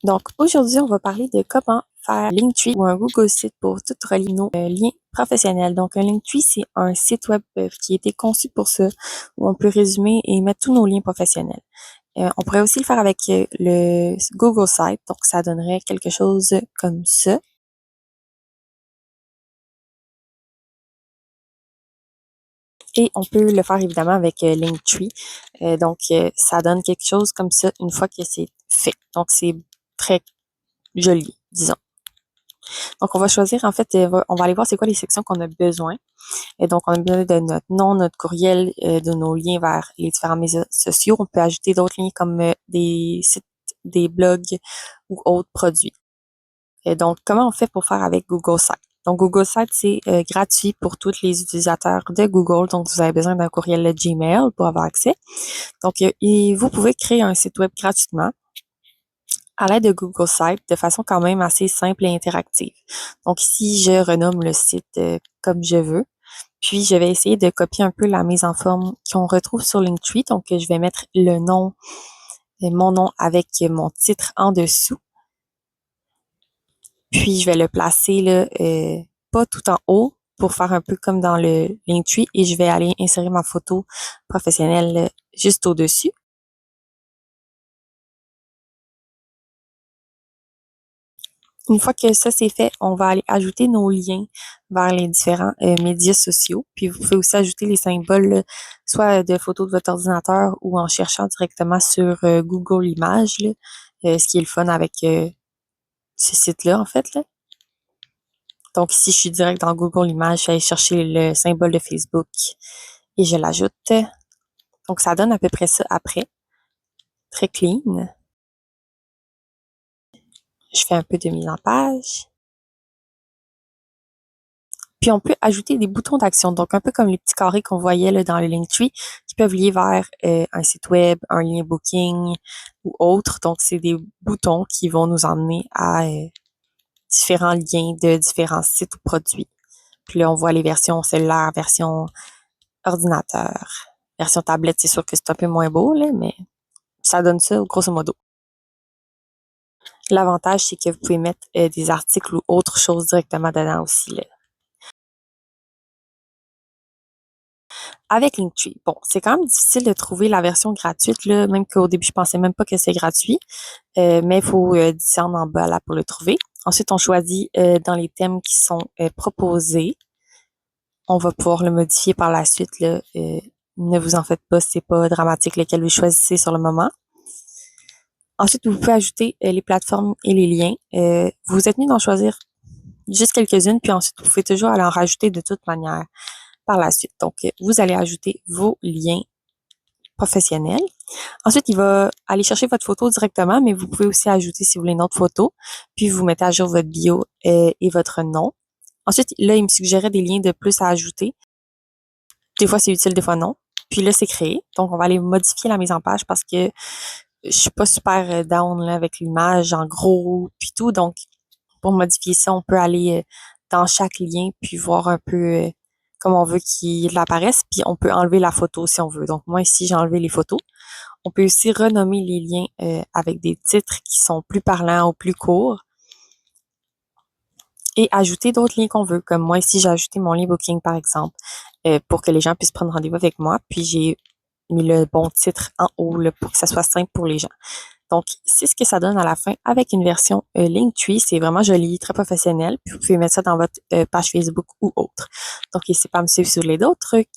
Donc, aujourd'hui, on va parler de comment faire Linktree ou un Google Sheet pour tout relier nos liens professionnels. Donc, un Linktree, c'est un site web qui a été conçu pour ça, où on peut résumer et mettre tous nos liens professionnels. On pourrait aussi le faire avec le Google Site, donc ça donnerait quelque chose comme ça. Et on peut le faire évidemment avec Linktree. Ça donne quelque chose comme ça une fois que c'est fait. Donc, c'est très joli, disons. Donc, on va choisir, en fait, on va aller voir c'est quoi les sections qu'on a besoin. Et donc, on a besoin de notre nom, notre courriel, de nos liens vers les différents médias sociaux. On peut ajouter d'autres liens comme des sites, des blogs ou autres produits. Et donc, comment on fait pour faire avec Google Sites? Donc, Google Sites, c'est gratuit pour tous les utilisateurs de Google. Donc, vous avez besoin d'un courriel Gmail pour avoir accès. Donc, et vous pouvez créer un site web gratuitement à l'aide de Google Sites de façon quand même assez simple et interactive. Donc, ici, je renomme le site comme je veux. Puis, je vais essayer de copier un peu la mise en forme qu'on retrouve sur Linktree. Donc, je vais mettre le nom, mon nom avec mon titre en dessous. Puis, je vais le placer là, pas tout en haut pour faire un peu comme dans le Linktree. Et je vais aller insérer ma photo professionnelle juste au-dessus. Une fois que ça c'est fait, on va aller ajouter nos liens vers les différents médias sociaux. Puis vous pouvez aussi ajouter les symboles, soit de photos de votre ordinateur ou en cherchant directement sur Google Images, là, ce qui est le fun avec ce site-là, en fait. Là. Donc ici, je suis direct dans Google Images, je vais aller chercher le symbole de Facebook et je l'ajoute. Donc ça donne à peu près ça après. Très clean. Je fais un peu de mise en page. Puis on peut ajouter des boutons d'action, donc un peu comme les petits carrés qu'on voyait là, dans le Linktree, qui peuvent lier vers un site web, un lien booking ou autre. Donc c'est des boutons qui vont nous emmener à différents liens de différents sites ou produits. Puis là, on voit les versions cellulaires, version ordinateur, version tablette. C'est sûr que c'est un peu moins beau, là, mais ça donne ça grosso modo. L'avantage, c'est que vous pouvez mettre des articles ou autre chose directement dedans aussi. Là. Avec Linktree. Bon, c'est quand même difficile de trouver la version gratuite, là, même qu'au début, je pensais même pas que c'est gratuit. Mais il faut descendre en bas là pour le trouver. Ensuite, on choisit dans les thèmes qui sont proposés. On va pouvoir le modifier par la suite. Là, ne vous en faites pas, c'est pas dramatique lequel vous choisissez sur le moment. Ensuite, vous pouvez ajouter les plateformes et les liens. Vous êtes mieux d'en choisir juste quelques-unes, puis ensuite, vous pouvez toujours aller en rajouter de toute manière par la suite. Donc, vous allez ajouter vos liens professionnels. Ensuite, il va aller chercher votre photo directement, mais vous pouvez aussi ajouter, si vous voulez, une autre photo. Puis, vous mettez à jour votre bio et votre nom. Ensuite, là, il me suggérait des liens de plus à ajouter. Des fois, c'est utile, des fois non. Puis là, c'est créé. Donc, on va aller modifier la mise en page parce que je suis pas super down là, avec l'image en gros puis tout. Donc, pour modifier ça, on peut aller dans chaque lien puis voir un peu comment on veut qu'il apparaisse. Puis on peut enlever la photo si on veut. Donc, moi, ici, j'ai enlevé les photos. On peut aussi renommer les liens avec des titres qui sont plus parlants ou plus courts et ajouter d'autres liens qu'on veut. Comme moi, ici, j'ai ajouté mon lien Booking, par exemple, pour que les gens puissent prendre rendez-vous avec moi. Puis, j'ai mis le bon titre en haut là, pour que ça soit simple pour les gens. Donc, c'est ce que ça donne à la fin avec une version Linktree. C'est vraiment joli, très professionnel. Puis, vous pouvez mettre ça dans votre page Facebook ou autre. Donc, n'hésitez pas à me suivre sur les d'autres trucs.